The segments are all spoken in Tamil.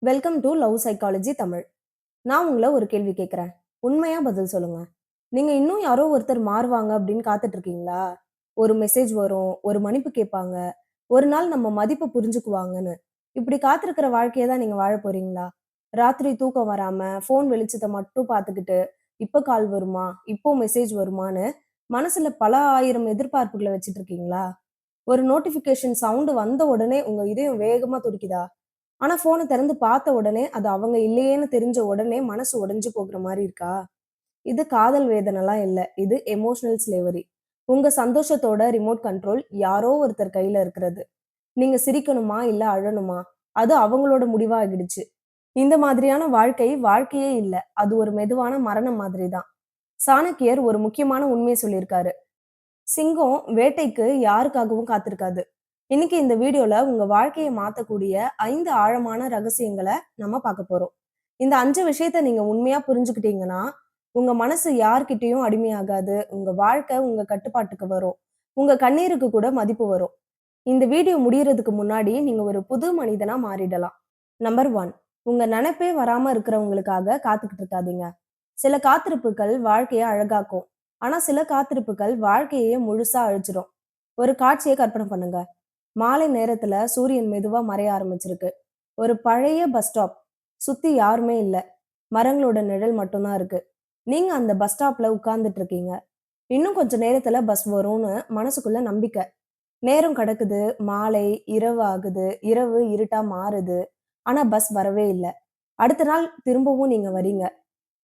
Welcome to love psychology Tamil. நான் உங்கள ஒரு கேள்வி கேட்கிறேன். உண்மையா பதில் சொல்லுங்க. நீங்க இன்னும் யாரோ ஒருத்தர் மாறுவாங்க அப்படின்னு காத்துட்டு இருக்கீங்களா? ஒரு மெசேஜ் வரும், ஒரு மன்னிப்பு கேட்பாங்க, ஒரு நாள் நம்ம மதிப்ப புரிஞ்சுக்குவாங்கன்னு. இப்படி காத்திருக்கிற வாழ்க்கைய தான் நீங்க வாழப் போறீங்களா? ராத்திரி தூக்கம் வராம, ஃபோன் வெளிச்சத்த மட்டும் பார்த்துக்கிட்டு, இப்ப கால் வருமா? இப்போ மெசேஜ் வருமான்னு மனசுல பல ஆயிரம் எதிர்பார்ப்புகள வச்சுட்டு இருக்கீங்களா? ஒரு நோட்டிஃபிகேஷன் சவுண்ட் வந்த உடனே உங்க இதயம் வேகமா துடிக்குதா? ஆனா ஃபோன திறந்து பார்த்த உடனே, அது அவங்க இல்லையேன்னு தெரிஞ்ச உடனே மனசு உடைஞ்சு போகுற மாரி இருக்கா? இது காதல் வேதனைலாம் இல்ல. இது எமோஷனல் ஸ்லேவரி. உங்க சந்தோஷத்தோட ரிமோட் கண்ட்ரோல் யாரோ ஒருத்தர் கையில இருக்கிறது. நீங்க சிரிக்கணுமா? இல்ல அழணுமா? அது அவங்களோட முடிவா ஆகிடுச்சு. இந்த மாதிரியான வாழ்க்கை, வாழ்க்கையே இல்ல. அது ஒரு மெதுவான மரணம் மாதிரி தான். சாணக்கியர் ஒரு முக்கியமான உண்மைய சொல்லியிருக்காரு. சிங்கம் வேட்டைக்கு யாருக்காகவும் காத்திருக்காது. இன்னைக்கு இந்த வீடியோல உங்க வாழ்க்கைய மாத்தக்கூடிய 5 ஆழமான ரகசியங்கள நம்ம பார்க்க போறோம். இந்த 5 விஷயத்த நீங்க உண்மையா புரிஞ்சுக்கிட்டீங்கன்னா, உங்க மனசு யார்கிட்டயும் அடிமையாகாது. உங்க வாழ்க்கை உங்க கட்டுப்பாட்டுக்கு வரும். உங்க கண்ணீருக்கு கூட மதிப்பு வரும். இந்த வீடியோ முடியறதுக்கு முன்னாடி நீங்க ஒரு புது மனிதனா மாறிடலாம். நம்பர் 1. உங்க நெனப்பே வராம இருக்கிறவங்களுக்காக காத்துக்கிட்டு இருக்காதீங்க. சில காத்திருப்புகள் வாழ்க்கைய அழகாக்கும். ஆனா சில காத்திருப்புகள் வாழ்க்கையே முழுசா அழிச்சிடும். ஒரு காட்சிய கற்பனை பண்ணுங்க. மாலை நேரத்துல சூரியன் மெதுவா மறைய ஆரம்பிச்சிருக்கு. ஒரு பழைய பஸ் ஸ்டாப். சுத்தி யாருமே இல்ல. மரங்களோட நிழல் மட்டும் தான் இருக்கு. நீங்க அந்த பஸ் ஸ்டாப்ல உட்கார்ந்துட்டு இருக்கீங்க. இன்னும் கொஞ்ச நேரத்துல பஸ் வரும்னு மனசுக்குள்ள நம்பிக்கை. நேரம் கடக்குது. மாலை, இரவு ஆகுது. இரவு இருட்டா மாறுது. ஆனா பஸ் வரவே இல்ல. அடுத்த நாள் திரும்பவும் நீங்க வரீங்க.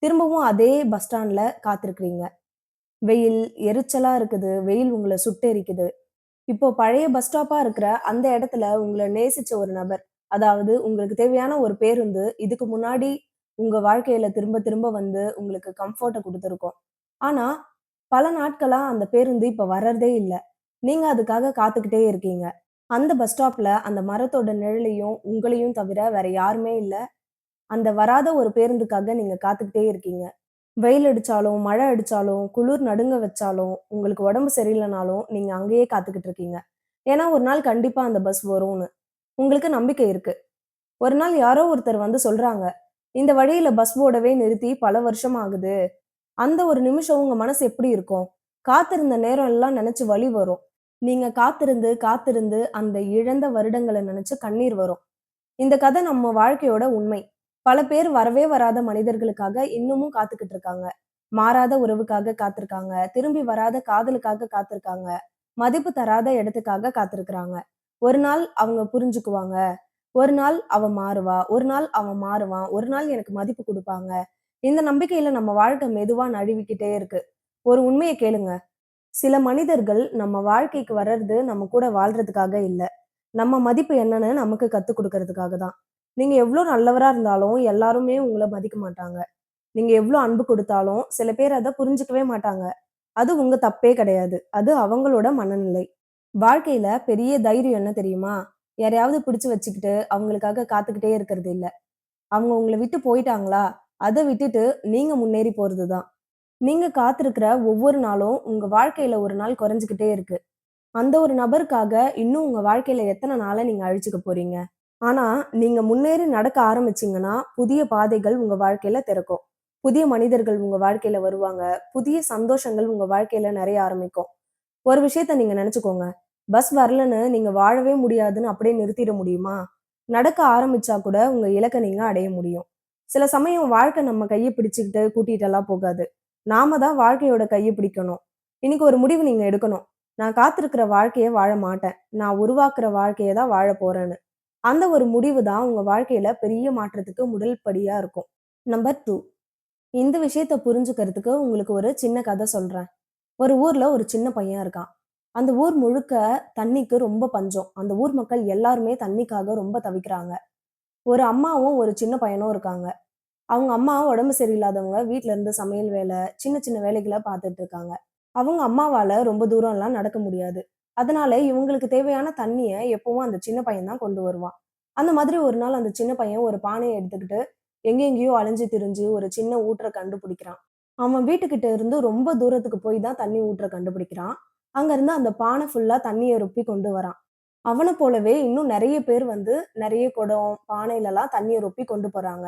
திரும்பவும் அதே பஸ் ஸ்டாண்ட்ல காத்திருக்கிறீங்க. வெயில் எரிச்சலா இருக்குது. வெயில் உங்கள சுட்டெரிக்குது. இப்போ பழைய பஸ் ஸ்டாப்பா இருக்கிற அந்த இடத்துல உங்கள நேசிச்ச ஒரு நபர், அதாவது உங்களுக்கு தேவையான ஒரு பேருந்து, இதுக்கு முன்னாடி உங்க வாழ்க்கையில திரும்ப திரும்ப வந்து உங்களுக்கு கம்ஃபோர்ட்ட குடுத்திருக்கும். ஆனா, பல நாட்களா அந்த பேருந்து இப்ப வர்றதே இல்ல. நீங்க அதுக்காக காத்துக்கிட்டே இருக்கீங்க. அந்த பஸ் ஸ்டாப்ல அந்த மரத்தோட நிழலையும், உங்களையும் தவிர வேற யாருமே இல்ல. அந்த வராத ஒரு பேருந்துக்காக நீங்க காத்துக்கிட்டே இருக்கீங்க. வெயில் அடிச்சாலும், மழை அடிச்சாலும், குளிர் நடுங்க வச்சாலும், உங்களுக்கு உடம்பு சரியில்லனாலும், நீங்க அங்கேயே காத்துக்கிட்டு இருக்கீங்க. ஏன்னா, ஒரு நாள் கண்டிப்பா அந்த பஸ் வரும்னு. உங்களுக்கு நம்பிக்கை இருக்கு. ஒரு நாள் யாரோ ஒருத்தர் வந்து சொல்றாங்க, "இந்த வழியில பஸ் போடவே நிறுத்தி பல வருஷம் ஆகுது." அந்த ஒரு நிமிஷம் உங்க மனசு எப்படி இருக்கும்? காத்திருந்த நேரம் எல்லாம் நெனச்சு வலி வரும். நீங்க காத்திருந்து, காத்திருந்து அந்த இழந்த வருடங்கள நெனச்சு கண்ணீர் வரும். இந்த கதை நம்ம வாழ்க்கையோட உண்மை. பல பேர் வரவே வராத மனிதர்களுக்காக இன்னமும் காத்துக்கிட்டு இருக்காங்க. மாறாத உறவுக்காக காத்திருக்காங்க. திரும்பி வராத காதலுக்காக காத்திருக்காங்க. மதிப்பு தராத இடத்துக்காக காத்திருக்கிறாங்க. ஒரு நாள் அவங்க புரிஞ்சுக்குவாங்க. ஒரு நாள் அவ மாறுவா. ஒரு நாள் அவன் மாறுவான். ஒரு நாள் எனக்கு மதிப்பு குடுப்பாங்க. இந்த நம்பிக்கையில நம்ம வாழ்க்கை மெதுவா நழுவிக்கிட்டே இருக்கு. ஒரு உண்மைய கேளுங்க. சில மனிதர்கள் நம்ம வாழ்க்கைக்கு வர்றது நம்ம கூட வாழ்றதுக்காக இல்ல. நம்ம மதிப்பு என்னன்னு நமக்கு கத்துக் குடுக்கறதுக்காக தான். நீங்க எவ்ளோ நல்லவரா இருந்தாலும் எல்லாருமே உங்கள மதிக்க மாட்டாங்க. நீங்க எவ்ளோ அன்பு குடுத்தாலும் சில பேர் அத புரிஞ்சுக்கவே மாட்டாங்க. அது உங்க தப்பே கிடையாது. அது அவங்களோட மனநிலை. வாழ்க்கையில பெரிய தைரியம் என்ன தெரியுமா? யாரையாவது பிடிச்சு வச்சுக்கிட்டு அவங்களுக்காக காத்துக்கிட்டே இருக்கிறது இல்ல. அவங்க உங்கள விட்டு போயிட்டாங்களா? அத விட்டுட்டு நீங்க முன்னேறி போறது தான். நீங்க காத்திருக்கிற ஒவ்வொரு நாளும் உங்க வாழ்க்கையில ஒரு நாள் குறைஞ்சுகிட்டே இருக்கு. அந்த ஒரு நபருக்காக இன்னும் உங்க வாழ்க்கையில எத்தன நாள நீங்க அழிச்சுக்க போறீங்க? ஆனா, நீங்க முன்னேறி நடக்க ஆரம்பிச்சீங்கன்னா, புதிய பாதைகள் உங்க வாழ்க்கையில திறக்கும். புதிய மனிதர்கள் உங்க வாழ்க்கையில வருவாங்க. புதிய சந்தோஷங்கள் உங்க வாழ்க்கையில நெறைய ஆரம்பிக்கும். ஒரு விஷயத்த நீங்க நெனச்சுக்கோங்க. பஸ் வரலன்னு நீங்க வாழவே முடியாதுன்னு அப்படியே நிறுத்திட முடியுமா? நடக்க ஆரம்பிச்சா கூட உங்க இலக்க நீங்க அடைய முடியும். சில சமயம் வாழ்க்கை நம்ம கைய பிடிச்சுக்கிட்டு கூட்டிட்டெல்லாம் போகாது. நாம தான் வாழ்க்கையோட கைய பிடிக்கணும். இன்னைக்கு ஒரு முடிவு நீங்க எடுக்கணும். நான் காத்திருக்கிற வாழ்க்கைய வாழ மாட்டேன். நான் உருவாக்குற வாழ்க்கைய தான் வாழப் போறேன்னு. அந்த ஒரு முடிவு தான் உங்க வாழ்க்கையில பெரிய மாற்றத்துக்கு முதல் படியா இருக்கும். நம்பர் 2. இந்த விஷயத்த புரிஞ்சுக்கிறதுக்கு உங்களுக்கு ஒரு சின்ன கதை சொல்றேன். ஒரு ஊர்ல ஒரு சின்ன பையன் இருக்கான். அந்த ஊர் முழுக்க தண்ணிக்கு ரொம்ப பஞ்சம். அந்த ஊர் மக்கள் எல்லாருமே தண்ணிக்காக ரொம்ப தவிக்கிறாங்க. ஒரு அம்மாவும், ஒரு சின்ன பையனும் இருக்காங்க. அவங்க அம்மா உடம்பு சரியில்லாதவங்க. வீட்ல இருந்து சமையல் வேலை, சின்ன சின்ன வேலைகள பார்த்துட்டு இருக்காங்க. அவங்க அம்மாவால ரொம்ப தூரம்லாம் நடக்க முடியாது. அதனால இவங்களுக்கு தேவையான தண்ணிய எப்பவும் அந்த சின்ன பையன் தான் கொண்டு வருவான். அந்த மாதிரி ஒரு நாள் அந்த சின்ன பையன் ஒரு பானைய எடுத்துக்கிட்டு எங்கெங்கேயோ அலைஞ்சு திரிஞ்சு ஒரு சின்ன ஊற்ற கண்டுபிடிக்கிறான். அவன் வீட்டுக்கிட்ட இருந்து ரொம்ப தூரத்துக்கு போய் தான் தண்ணி ஊற்ற கண்டுபிடிக்கிறான். அங்க இருந்து அந்த பானை ஃபுல்லா தண்ணிய ரொப்பி கொண்டு வரான். அவன போலவே இன்னும் நெறைய பேர் வந்து நெறைய குடம், பானையிலலாம் தண்ணீய ரொப்பி கொண்டு போறாங்க.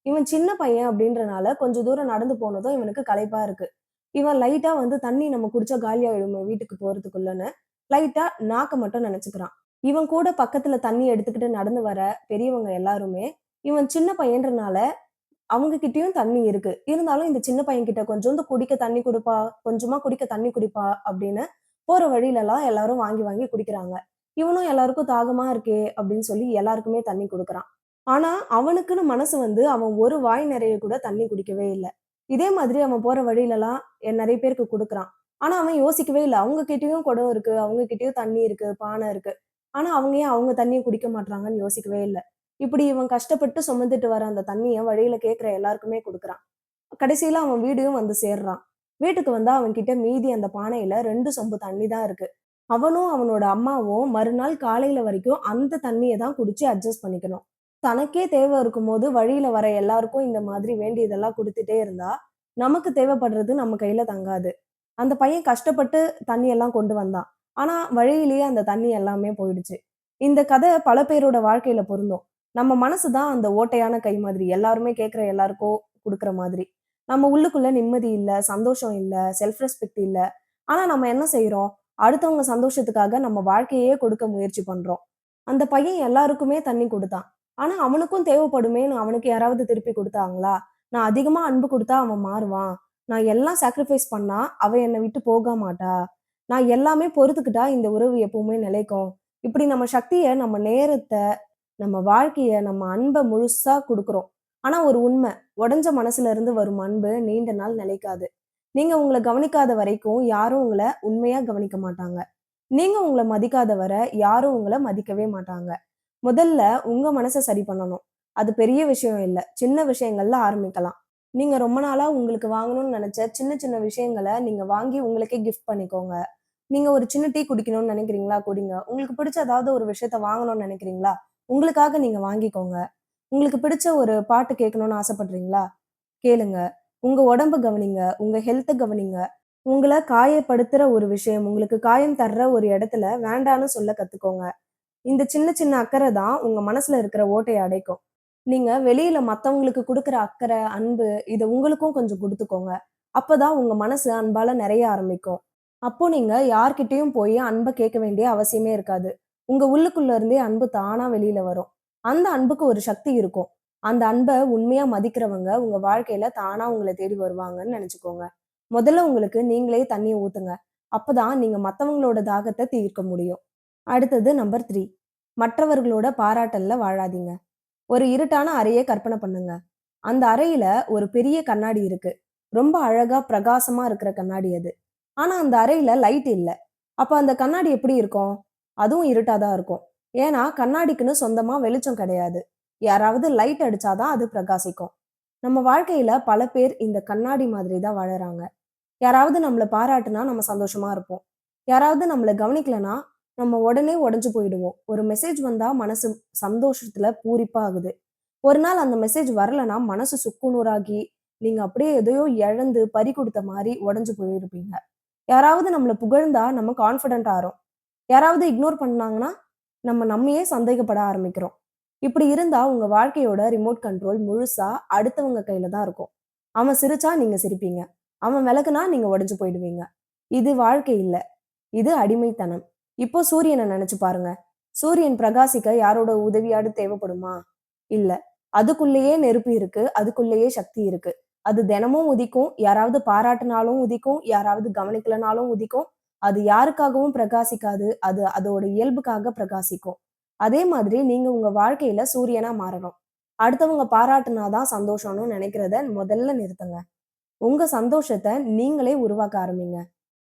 இவன் சின்ன பையன் அப்படின்றனால கொஞ்சம் தூரம் நடந்து போனதும் இவனுக்கு களைப்பா இருக்கு. இவன் லைட்டா வந்து தண்ணி நம்ம குடிச்சா காலியாயிடுமே வீட்டுக்கு போறதுக்குள்ளன்னு, லைட்டா நாக்க மட்டும் நனச்சுக்கிறான். இவன் கூட பக்கத்துல தண்ணி எடுத்துக்கிட்டு நடந்து வர பெரியவங்க எல்லாருமே, இவன் சின்ன பையன்றனால அவங்க கிட்டயும் தண்ணி இருக்கு. இருந்தாலும் இந்த சின்ன பையன்கிட்ட கொஞ்சோண்டு குடிக்க தண்ணி குடுப்பா, கொஞ்சமா குடிக்க தண்ணி குடிப்பா அப்படின்னு போற வழிலலாம் எல்லாரும் வாங்கி வாங்கி குடிக்கிறாங்க. இவனும் எல்லாருக்கும் தாகமா இருக்கே அப்படின்னு சொல்லி எல்லாருக்குமே தண்ணி குடுக்குறான். ஆனா அவனுக்குன்னு மனசு வந்து அவன் ஒரு வாய் நெறைய கூட தண்ணி குடிக்கவே இல்ல. இதே மாதிரி அவன் போற வழிலலாம் நெறைய பேருக்கு குடுக்குறான். ஆனா அவன் யோசிக்கவே இல்ல. அவங்க கிட்டயும் குடம் இருக்கு, அவங்க கிட்டயும் தண்ணி இருக்கு, பானை இருக்கு. ஆனா அவங்க ஏன் அவங்க தண்ணிய குடிக்க மாட்றாங்கன்னு யோசிக்கவே இல்ல. இப்படி இவன் கஷ்டப்பட்டு சுமந்துட்டு வர அந்த தண்ணிய வழியில கேட்கிற எல்லாருக்குமே குடுக்குறான். கடைசியில அவன் வீடும் வந்து சேர்றான். வீட்டுக்கு வந்தா அவன்கிட்ட மீதி அந்த பானையில 2 சொம்பு தண்ணி தான் இருக்கு. அவனும் அவனோட அம்மாவும் மறுநாள் காலையில வரைக்கும் அந்த தண்ணிய தான் குடிச்சு அட்ஜஸ்ட் பண்ணிக்கணும். தனக்கே தேவை இருக்கும்போது வழியில வர எல்லாருக்கும் இந்த மாதிரி வேண்டியதெல்லாம் குடுத்துட்டே இருந்தா, நமக்கு தேவைப்படுறது நம்ம கையில தங்காது. அந்த பையன் கஷ்டப்பட்டு தண்ணி எல்லாம் கொண்டு வந்தான். ஆனா வழியிலேயே அந்த தண்ணி எல்லாமே போயிடுச்சு. இந்த கதை பல பேரோட வாழ்க்கையில பொருந்தும். நம்ம மனசு தான் அந்த ஓட்டையான கை மாதிரி. எல்லாருமே கேட்கிற எல்லாருக்கும் குடுக்குற மாதிரி. நம்ம உள்ளுக்குள்ள நிம்மதி இல்ல, சந்தோஷம் இல்ல, செல்ஃப் ரெஸ்பெக்ட் இல்ல. ஆனா நம்ம என்ன செய்றோம்? அடுத்தவங்க சந்தோஷத்துக்காக நம்ம வாழ்க்கையே கொடுக்க முயற்சி பண்றோம். அந்த பையன் எல்லாருக்குமே தண்ணி குடுத்தான். ஆனா அவனுக்கும் தேவைப்படுமேன்னு அவனுக்கு யாராவது திருப்பி குடுத்தாங்களா? நான் அதிகமா அன்பு குடுத்தா அவன் மாறுவான். நான் எல்லாம் சாக்ரிஃபைஸ் பண்ணா அவ என்ன விட்டு போக மாட்டா. நான் எல்லாமே பொறுத்துக்கிட்டா இந்த உறவு எப்பவுமே நிலைக்கும். இப்படி நம்ம சக்திய, நம்ம நேரத்த, நம்ம வாழ்க்கைய, நம்ம அன்ப முழுசா குடுக்குறோம். ஆனா ஒரு உண்ம, உடைஞ்ச மனசுல இருந்து வரும் அன்பு நீண்ட நாள் நிலைக்காது. நீங்க உங்கள கவனிக்காத வரைக்கும் யாரும் உங்கள உண்மையா கவனிக்க மாட்டாங்க. நீங்க உங்கள மதிக்காத வர யாரும் உங்கள மதிக்கவே மாட்டாங்க. முதல்ல உங்க மனச சரி பண்ணணும். அது பெரிய விஷயம் இல்ல. சின்ன விஷயங்கள்ல ஆரம்பிக்கலாம். நீங்க ரொம்ப நாளா உங்களுக்கு வாங்கணும்னு நெனச்ச சின்ன சின்ன விஷயங்கள நீங்க வாங்கி உங்களுக்கே கிஃப்ட் பண்ணிக்கோங்க. நீங்க ஒரு சின்ன டீ குடிக்கணும்னு நெனைக்கிறீங்களா? குடிங்க. உங்களுக்கு பிடிச்ச ஏதாவது ஒரு விஷயத்த வாங்கணும்னு நெனைக்கிறீங்களா? உங்களுக்காக நீங்க வாங்கிக்கோங்க. உங்களுக்கு பிடிச்ச ஒரு பாட்டு கேட்கணும்னு ஆசைப்படுறீங்களா? கேளுங்க. உங்க உடம்ப கவனிங்க. உங்க ஹெல்த்த கவனிங்க. உங்கள காயப்படுத்துற ஒரு விஷயம், உங்களுக்கு காயம் தர்ற ஒரு இடத்துல வேண்டான்னு சொல்ல கத்துக்கோங்க. இந்த சின்ன சின்ன அக்கறை தான் உங்க மனசுல இருக்கிற ஓட்டைய அடைக்கும். நீங்க வெளியில மத்தவங்களுக்கு குடுக்குற அக்கறை, அன்பு இத உங்களுக்கும் கொஞ்சம் குடுத்துக்கோங்க. அப்பதான் உங்க மனசு அன்பால நிறைய ஆரம்பிக்கும். அப்போ நீங்க யார்கிட்டயும் போய் அன்ப கேட்க வேண்டிய அவசியமே இருக்காது. உங்க உள்ளுக்குள்ள இருந்தே அன்பு தானா வெளியில வரும். அந்த அன்புக்கு ஒரு சக்தி இருக்கும். அந்த அன்ப உண்மையா மதிக்கிறவங்க உங்க வாழ்க்கையில தானா உங்கள தேடி வருவாங்கன்னு நெனச்சுக்கோங்க. முதல்ல உங்களுக்கு நீங்களே தண்ணீய ஊத்துங்க. அப்பதான் நீங்க மத்தவங்களோட தாகத்த தீர்க்க முடியும். அடுத்தது நம்பர் 3. மற்றவர்களோட பாராட்டல்ல வாழாதீங்க. ஒரு இருட்டான அறைய கற்பனை பண்ணுங்க. அந்த அறையில ஒரு பெரிய கண்ணாடி இருக்கு. ரொம்ப அழகா பிரகாசமா இருக்கிற கண்ணாடி அது. ஆனா அந்த அறையில லைட் இல்ல. அப்ப அந்த கண்ணாடி எப்படி இருக்கும்? அதுவும் இருட்டா தான் இருக்கும். ஏன்னா கண்ணாடிக்குன்னு சொந்தமா வெளிச்சம் கிடையாது. யாராவது லைட் அடிச்சா தான் அது பிரகாசிக்கும். நம்ம வாழ்க்கையில பல பேர் இந்த கண்ணாடி மாதிரி தான் வாழறாங்க. யாராவது நம்மள பாராட்டுனா நம்ம சந்தோஷமா இருப்போம். யாராவது நம்மள கவனிக்கலனா, நம்ம உடனே உடைஞ்சு போயிடுவோம். ஒரு மெசேஜ் வந்தா மனசு சந்தோஷத்துல பூரிப்பா ஆகுது. ஒரு நாள் அந்த மெசேஜ் வரலனா மனசு சுக்குநூறாகி, நீங்க அப்படியே எதையோ இழந்து பறி குடுத்த மாரி உடைஞ்சு போயிருப்பீங்க. யாராவது நம்மள புகழ்ந்தா நம்ம கான்ஃபிடென்ட் ஆறோம். யாராவது இக்னோர் பண்ணாங்கன்னா, நம்ம நம்மையே சந்தேகப்பட ஆரம்பிக்கிறோம். இப்படி இருந்தா உங்க வாழ்க்கையோட ரிமோட் கண்ட்ரோல் முழுசா அடுத்தவங்க கையில தான் இருக்கும். அவன் சிரிச்சா நீங்க சிரிப்பீங்க. அவன் விலகுனா நீங்க உடைஞ்சு போயிடுவீங்க. இது வாழ்க்கை இல்ல. இது அடிமைத்தனம். இப்போ சூரியன நெனச்சு பாருங்க. சூரியன் பிரகாசிக்க யாரோட உதவியாவது தேவைப்படுமா? இல்ல. அதுக்குள்ளேயே நெருப்பு இருக்கு. அதுக்குள்ளேயே சக்தி இருக்கு. அது தினமும் உதிக்கும். யாராவது பாராட்டுனாலும் உதிக்கும். யாராவது கவனிக்கலனாலும் உதிக்கும். அது யாருக்காகவும் பிரகாசிக்காது. அது அதோட இயல்புக்காக பிரகாசிக்கும். அதே மாதிரி நீங்க உங்க வாழ்க்கையில சூரியனா மாறணும். அடுத்தவங்க பாராட்டுனா தான் சந்தோஷம்னு நெனைக்கிறத முதல்ல நிறுத்துங்க. உங்க சந்தோஷத்த நீங்களே உருவாக்க ஆரம்பிங்க.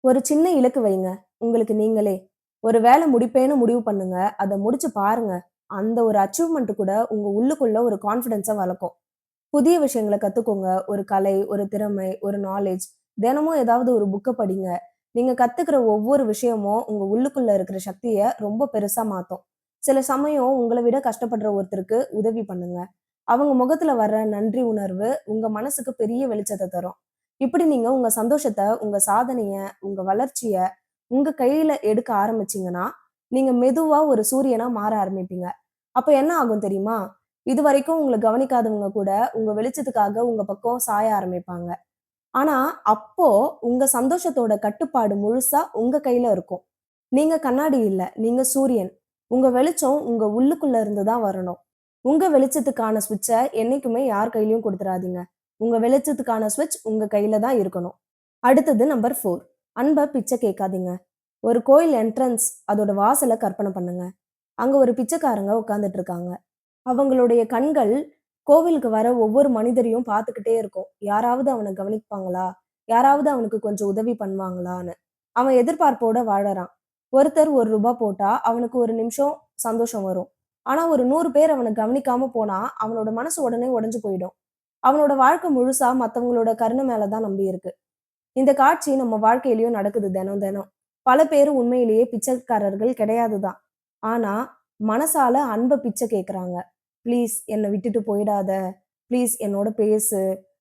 ஒரு சின்ன இலக்கு வைங்க. உங்களுக்கு நீங்களே. ஒரு வேலை முடிப்பேன்னு முடிவு பண்ணுங்க. அத முடிச்சு பாருங்க. அந்த ஒரு அச்சீவ்மென்ட் கூட உங்க உள்ளுக்குள்ள ஒரு கான்ஃபிடன்ஸ வளர்க்கும். புதிய விஷயங்கள கத்துக்கோங்க. ஒரு கலை, ஒரு திறமை, ஒரு நாலேட்ஜ். தினமும் ஏதாவது ஒரு புக்க படிங்க. நீங்க கத்துக்கிற ஒவ்வொரு விஷயமும் உங்க உள்ளுக்குள்ள இருக்கிற சக்திய ரொம்ப பெருசா மாத்தும். சில சமயம் உங்கள விட கஷ்டப்படுற ஒருத்தருக்கு உதவி பண்ணுங்க. அவங்க முகத்துல வர்ற நன்றி உணர்வு உங்க மனசுக்கு பெரிய வெளிச்சத்த தரும். இப்படி நீங்க உங்க சந்தோஷத்த, உங்க சாதனைய, உங்க வளர்ச்சிய உங்க கையில எடுக்க ஆரம்பிச்சீங்கன்னா, நீங்க மெதுவா ஒரு சூரியனா மாற ஆரம்பிப்பீங்க. அப்ப என்ன ஆகும் தெரியுமா? இதுவரைக்கும் உங்கள கவனிக்காதவங்க கூட உங்க வெளிச்சத்துக்காக உங்க பக்கம் சாய ஆரம்பிப்பாங்க. ஆனா, அப்போ உங்க சந்தோஷத்தோட கட்டுப்பாடு முழுசா உங்க கையில இருக்கும். நீங்க கண்ணாடி இல்ல. நீங்க சூரியன். உங்க வெளிச்சம் உங்க உள்ளுக்குள்ள இருந்து தான் வரணும். உங்க வெளிச்சத்துக்கான ஸ்விட்ச என்னைக்குமே யார் கையிலயும் குடுத்துறாதீங்க. உங்க வெளிச்சத்துக்கான ஸ்விட்ச் உங்க கையில தான் இருக்கணும். அடுத்தது நம்பர் 4. அன்ப பிச்சை கேட்காதீங்க. ஒரு கோயில் என்ட்ரன்ஸ் அதோட வாசல கற்பனை பண்ணுங்க. அங்க ஒரு பிச்சைக்காரங்க உட்கார்ந்துட்டு இருக்காங்க. அவங்களுடைய கண்கள் கோவிலுக்கு வர ஒவ்வொரு மனிதரையும் பார்த்துக்கிட்டே இருக்கும். யாராவது அவன கவனிப்பாங்களா? யாராவது அவனுக்கு கொஞ்சம் உதவி பண்ணுவாங்களான்னு. அவன் எதிர்பார்ப்போட வாழறான். ஒருத்தர் ரூ. 1 போட்டா அவனுக்கு ஒரு நிமிஷம் சந்தோஷம் வரும். ஆனா ஒரு 100 பேர் அவன கவனிக்காம போனா, அவனோட மனசு உடனே உடைஞ்சு போயிடும். அவனோட வாழ்க்கை முழுசா மத்தவங்களோட கருணை மேல தான் நம்பி இருக்கு. இந்த காட்சி நம்ம வாழ்க்கையிலயும் நடக்குது தினம் தினம். பல பேர் உண்மையிலேயே பிச்சைக்காரர்கள் கிடையாது தான். ஆனா, மனசால அன்ப பிச்சை கேட்கறாங்க. "ப்ளீஸ் என்ன விட்டுட்டு போயிடாத. ப்ளீஸ் என்னோட பேசு.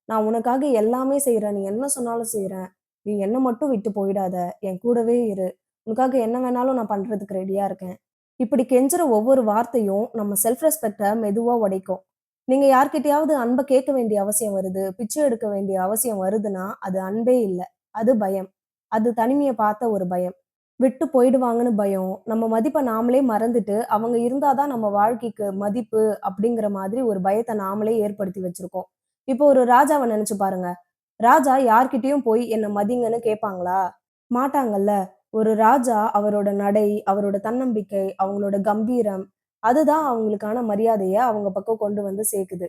நான் உனக்காக எல்லாமே செய்றேன். நீ என்ன சொன்னாலும் செய்றேன். நீ என்ன மட்டும் விட்டு போயிடாத. என் கூடவே இரு. உனக்காக என்ன வேணாலும் நான் பண்றதுக்கு ரெடியா இருக்கேன்." இப்படி கெஞ்சுற ஒவ்வொரு வார்த்தையும் நம்ம செல்ஃப் ரெஸ்பெக்ட்ட மெதுவா உடைக்கும். நீங்க யார்கிட்டயாவது அன்ப கேட்க வேண்டிய அவசியம் வருது, பிச்சை எடுக்க வேண்டிய அவசியம் வருதுன்னா, அது அன்பே இல்ல. அது பயம். அது தனிமைய பார்த்த ஒரு பயம். விட்டு போயிடுவாங்கன்னு பயம். நம்ம மதிப்ப நாமளே மறந்துட்டு, அவங்க இருந்தா தான் நம்ம வாழ்க்கைக்கு மதிப்பு அப்படிங்கிற மாதிரி ஒரு பயத்த நாமளே ஏற்படுத்தி வச்சிருக்கோம். இப்போ ஒரு ராஜாவ நெனச்சு பாருங்க. ராஜா யார்கிட்டயும் போய் என்ன மதிங்கன்னு கேட்பாங்களா? மாட்டாங்கல்ல. ஒரு ராஜா அவரோட நடை, அவரோட தன்னம்பிக்கை, அவங்களோட கம்பீரம், அதுதான் அவங்களுக்கான மரியாதைய அவங்க பக்கம் கொண்டு வந்து சேர்க்குது.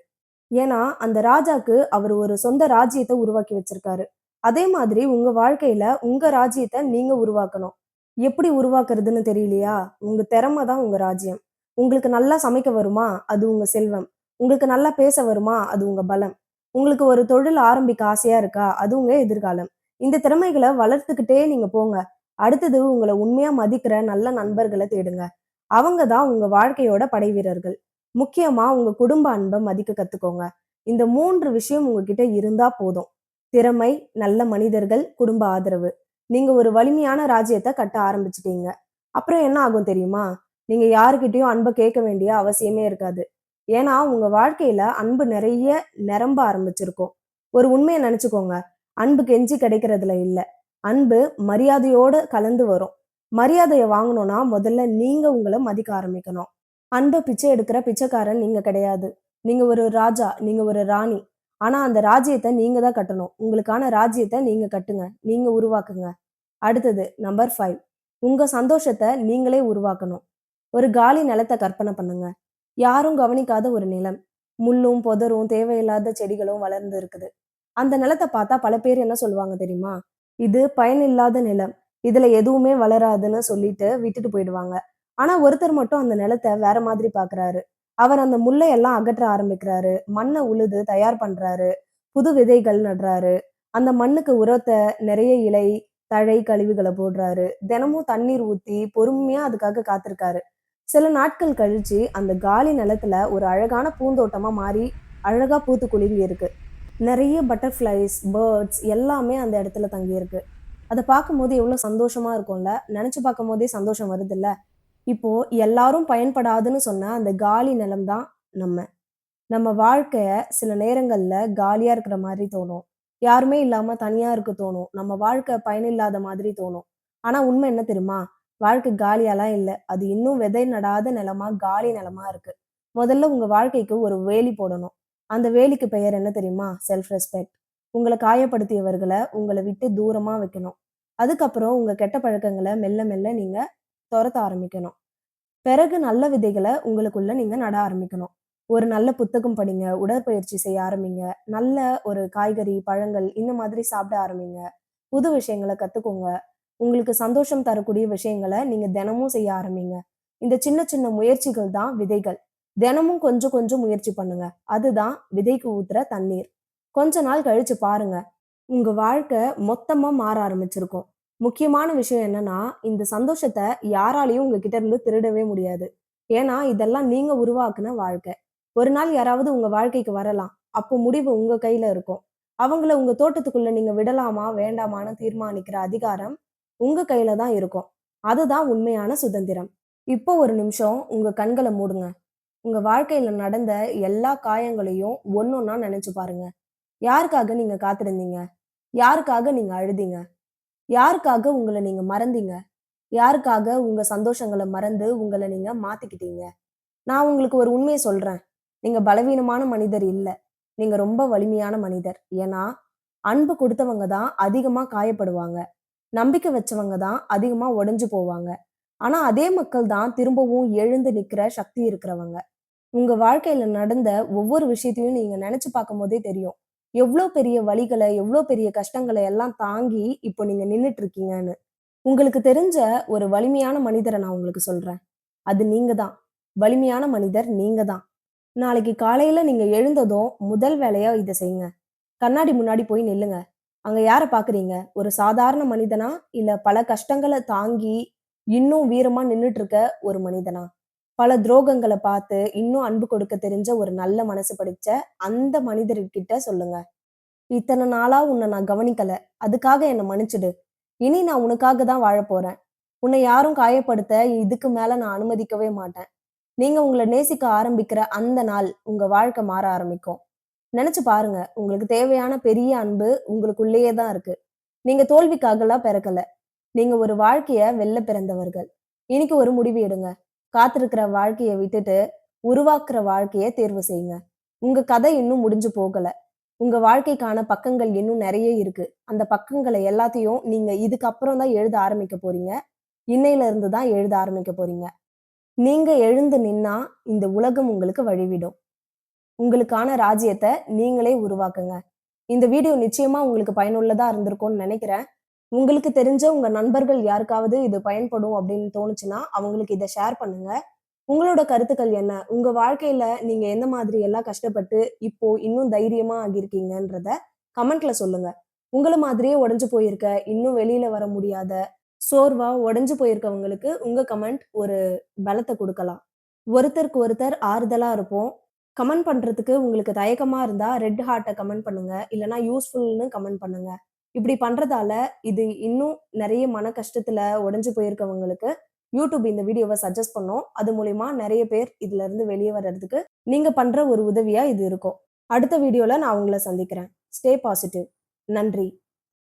ஏன்னா, அந்த ராஜாக்கு அவரு ஒரு சொந்த ராஜ்யத்த உருவாக்கி வச்சிருக்காரு. அதே மாதிரி உங்க வாழ்க்கையில உங்க ராஜ்யத்த நீங்க உருவாக்கணும். எப்படி உருவாக்குறதுன்னு தெரியலையா? உங்க திறமை தான் உங்க ராஜ்யம். உங்களுக்கு நல்லா சமைக்க வருமா? அது உங்க செல்வம். உங்களுக்கு நல்லா பேச வருமா? அது உங்க பலம். உங்களுக்கு ஒரு தொழில் ஆரம்பிக்க ஆசையா இருக்கா? அது உங்க எதிர்காலம். இந்த திறமைகள வளர்த்துக்கிட்டே நீங்க போங்க. அடுத்தது உங்கள உண்மையா மதிக்கிற நல்ல நண்பர்கள தேடுங்க. அவங்க தான் உங்க வாழ்க்கையோட படைவீரர்கள். முக்கியமா உங்க குடும்ப அன்ப மதிக்க கத்துக்கோங்க. இந்த 3 விஷயம் உங்ககிட்ட இருந்தா போதும். திறமை, நல்ல மனிதர்கள், குடும்ப ஆதரவு. நீங்க ஒரு வலிமையான ராஜ்யத்த கட்ட ஆரம்பிச்சுட்டீங்க. அப்புறம் என்ன ஆகும் தெரியுமா? நீங்க யார்கிட்டயும் அன்ப கேட்க வேண்டிய அவசியமே இருக்காது. ஏன்னா, உங்க வாழ்க்கையில அன்பு நெறைய நிரம்ப ஆரம்பிச்சிருக்கும். ஒரு உண்மைய நெனச்சுக்கோங்க. அன்பு கெஞ்சி கிடைக்கிறதுல இல்ல. அன்பு மரியாதையோட கலந்து வரும். மரியாதைய வாங்கணும்னா, முதல்ல நீங்க உங்கள மதிக்க ஆரம்பிக்கணும். அன்ப பிச்சை எடுக்கிற பிச்சைக்காரன் நீங்க கிடையாது. நீங்க ஒரு ராஜா, நீங்க ஒரு ராணி. ஆனா, அந்த ராஜ்யத்த நீங்க தான் கட்டணும். உங்களுக்கான ராஜ்யத்த நீங்க கட்டுங்க. நீங்க உருவாக்குங்க. அடுத்தது நம்பர் 5. உங்க சந்தோஷத்த நீங்களே உருவாக்கணும். ஒரு காலி நிலத்த கற்பனை பண்ணுங்க. யாரும் கவனிக்காத ஒரு நிலம். முள்ளும், புதரும், தேவையில்லாத செடிகளும் வளர்ந்து இருக்குது. அந்த நிலத்த பார்த்தா பல பேர் என்ன சொல்லுவாங்க தெரியுமா? இது பயனில்லாத நிலம். இதுல எதுவுமே வளராதுன்னு சொல்லிட்டு விட்டுட்டு போயிடுவாங்க. ஆனா ஒருத்தர் மட்டும் அந்த நிலத்த வேற மாதிரி பார்க்குறாரு. அவர் அந்த முல்லை எல்லாம் அகற்ற ஆரம்பிக்கிறாரு. மண்ண உழுது தயார் பண்றாரு. புது விதைகள் நடுறாரு. அந்த மண்ணுக்கு உரத்த நிறைய இலை, தழை, கழிவுகள போடுறாரு. தினமும் தண்ணீர் ஊத்தி பொறுமையா அதுக்காக காத்திருக்காரு. சில நாட்கள் கழிச்சு அந்த காலி நிலத்துல ஒரு அழகான பூந்தோட்டமா மாறி அழகா பூத்து குலுங்கி இருக்கு. நெறைய பட்டர்ஃப்ளைஸ், பேர்ட்ஸ் எல்லாமே அந்த இடத்துல தங்கியிருக்கு. அத பார்க்கும்போது எவ்ளோ சந்தோஷமா இருக்கும்ல. நெனச்சு பார்க்கும்போதே சந்தோஷம் வருதுல்ல. இப்போ எல்லாரும் பயன்படாதுன்னு சொன்ன அந்த காலி நிலம் தான் நம்ம. நம்ம வாழ்க்கைய சில நேரங்கள்ல காலியா இருக்கிற மாரி தோணும். யாருமே இல்லாம தனியா இருக்க தோணும். நம்ம வாழ்க்கை பயனில்லாத மாதிரி தோணும். ஆனா உண்மை என்ன தெரியுமா? வாழ்க்கை காலியாலாம் இல்ல. அது இன்னும் விதை நடாத நிலமா, காலி நிலமா இருக்கு. முதல்ல உங்க வாழ்க்கைக்கு ஒரு வேலி போடணும். அந்த வேலிக்கு பெயர் என்ன தெரியுமா? Self respect. உங்கள காயப்படுத்தியவர்கள உங்கள விட்டு தூரமா வைக்கணும். அதுக்கப்புறம் உங்க கெட்ட பழக்கங்கள மெல்ல மெல்ல நீங்க தொரத்த ஆரம்பிக்கணும். பிறகு நல்ல விதைகள உங்களுக்குள்ள நீங்க நட ஆரம்பிக்கணும். ஒரு நல்ல புத்தகம் படிங்க, உடற்பயிற்சி செய்ய ஆரம்பிங்க, நல்ல ஒரு காய்கறி, பழங்கள் இந்த மாதிரி சாப்பிட ஆரம்பிங்க. புது விஷயங்கள கத்துக்கோங்க. உங்களுக்கு சந்தோஷம் தரக்கூடிய விஷயங்கள நீங்க தினமும் செய்ய ஆரம்பிங்க. இந்த சின்ன சின்ன முயற்சிகள் தான் விதைகள். தினமும் கொஞ்சம் கொஞ்சம் முயற்சி பண்ணுங்க. அதுதான் விதைக்கு ஊத்துற தண்ணீர். கொஞ்ச நாள் கழிச்சு பாருங்க. உங்க வாழ்க்கை மொத்தமா மாற ஆரம்பிச்சிருக்கும். முக்கியமான விஷயம் என்னன்னா, இந்த சந்தோஷத்த யாராலயும் உங்ககிட்ட இருந்து திருடவே முடியாது. ஏன்னா, இதெல்லாம் நீங்க உருவாக்குன வாழ்க்கை. ஒரு நாள் யாராவது உங்க வாழ்க்கைக்கு வரலாம். அப்போ முடிவு உங்க கையில இருக்கும். அவங்கள உங்க தோட்டத்துக்குள்ள நீங்க விடலாமா, வேண்டாமான்னு தீர்மானிக்கிற அதிகாரம் உங்க கையில தான் இருக்கும். அதுதான் உண்மையான சுதந்திரம். இப்போ ஒரு நிமிஷம் உங்க கண்கள மூடுங்க. உங்க வாழ்க்கையில நடந்த எல்லா காயங்களையும் ஒண்ணொண்ணா நெனச்சு பாருங்க. யாருக்காக நீங்க காத்திருந்தீங்க? யாருக்காக நீங்க அழுதீங்க? யாருக்காக உங்கள நீங்க மறந்தீங்க? யாருக்காக உங்க சந்தோஷங்கள மறந்து உங்கள நீங்க மாத்திக்கிட்டீங்க? நான் உங்களுக்கு ஒரு உண்மைய சொல்றேன். நீங்க பலவீனமான மனிதர் இல்ல. நீங்க ரொம்ப வலிமையான மனிதர். ஏன்னா, அன்பு குடுத்தவங்க தான் அதிகமா காயப்படுவாங்க. நம்பிக்கை வச்சவங்க தான் அதிகமா உடைஞ்சு போவாங்க. ஆனா, அதே மக்கள் தான் திரும்பவும் எழுந்து நிக்கிற சக்தி இருக்கிறவங்க. உங்க வாழ்க்கையில நடந்த ஒவ்வொரு விஷயத்தையும் நீங்க நெனச்சு பார்க்கும்போதே தெரியும். எவ்ளோ பெரிய வலிகள, எவ்ளோ பெரிய கஷ்டங்கள எல்லாம் தாங்கி இப்போ நீங்க நின்னுட்டு இருக்கீங்கன்னு. உங்களுக்கு தெரிஞ்ச ஒரு வலிமையான மனிதர நான் உங்களுக்கு சொல்றேன். அது நீங்க தான். வலிமையான மனிதர் நீங்க தான். நாளைக்கு காலையில நீங்க எழுந்ததும் முதல் வேலையா இத செய்யுங்க. கண்ணாடி முன்னாடி போய் நில்லுங்க. அங்க யார பார்க்குறீங்க? ஒரு சாதாரண மனிதனா? இல்ல பல கஷ்டங்கள தாங்கி இன்னும் வீரமா நின்னுட்டு இருக்க ஒரு மனிதனா? பல துரோகங்கள பார்த்து இன்னும் அன்பு கொடுக்க தெரிஞ்ச ஒரு நல்ல மனசு படைச்ச அந்த மனிதர்கிட்ட சொல்லுங்க. இத்தன நாளா உன்ன நான் கவனிக்கல. அதுக்காக என்ன மன்னிச்சுடு. இனி நான் உனக்காக தான் வாழப் போறேன். உன்னை யாரும் காயப்படுத்த இதுக்கு மேல நான் அனுமதிக்கவே மாட்டேன். நீங்க உங்கள நேசிக்க ஆரம்பிக்கிற அந்த நாள் உங்க வாழ்க்கை மாற ஆரம்பிக்கும். நெனச்சு பாருங்க. உங்களுக்கு தேவையான பெரிய அன்பு உங்களுக்குள்ளேயே தான் இருக்கு. நீங்க தோல்விக்காகலாம் பிறக்கல. நீங்க ஒரு வாழ்க்கைய வெல்ல பிறந்தவர்கள். இன்னைக்கு ஒரு முடிவு எடுங்க. காத்திருக்கிற வாழ்க்கைய விட்டுட்டு, உருவாக்குற வாழ்க்கைய தேர்வு செய்யுங்க. உங்க கதை இன்னும் முடிஞ்சு போகல. உங்க வாழ்க்கைக்கான பக்கங்கள் இன்னும் நெறைய இருக்கு. அந்த பக்கங்கள எல்லாத்தையும் நீங்க இதுக்கு அப்புறம் தான் எழுத ஆரம்பிக்க போறீங்க. இன்னையில இருந்து தான் எழுத ஆரம்பிக்க போறீங்க. நீங்க எழுந்து நின்னா, இந்த உலகம் உங்களுக்கு வழிவிடும். உங்களுக்கான ராஜ்யத்த நீங்களே உருவாக்குங்க. இந்த வீடியோ நிச்சயமா உங்களுக்கு பயனுள்ளதா இருந்திருக்கும்னு நெனைக்கிறேன். உங்களுக்கு தெரிஞ்ச உங்க நண்பர்கள் யாருக்காவது இது பயன்படும் அப்படின்னு தோணுச்சுன்னா, அவங்களுக்கு இத ஷேர் பண்ணுங்க. உங்களோட கருத்துக்கள் என்ன? உங்க வாழ்க்கையில நீங்க எந்த மாதிரி எல்லாம் கஷ்டப்பட்டு, இப்போ இன்னும் தைரியமா ஆகியிருக்கீங்கன்றத கமெண்ட்ல சொல்லுங்க. உங்கள மாதிரியே உடைஞ்சு போயிருக்க, இன்னும் வெளியில வர முடியாத, சோர்வா உடைஞ்சு போயிருக்கவங்களுக்கு உங்க கமெண்ட் ஒரு பலத்த குடுக்கலாம். ஒருத்தருக்கு ஒருத்தர் ஆறுதலா இருப்போம். கமெண்ட் பண்றதுக்கு உங்களுக்கு தயக்கமா இருந்தா, ரெட் ஹார்ட்ட கமெண்ட் பண்ணுங்க. இல்லன்னா யூஸ்ஃபுல்ன்னு கமெண்ட் பண்ணுங்க. இப்படி பண்றதால, இது இன்னும் நெறைய மன கஷ்டத்துல உடைஞ்சு போயிருக்கவங்களுக்கு, யூடியூப் இந்த வீடியோவ சஜெஸ்ட் பண்ணும். அது மூலியமா நெறைய பேர் இதுலருந்து வெளிய வர்றதுக்கு, நீங்க பண்ற ஒரு உதவியா இது இருக்கும். அடுத்த வீடியோல நான் உங்கள சந்திக்கிறேன். Stay positive. நன்றி.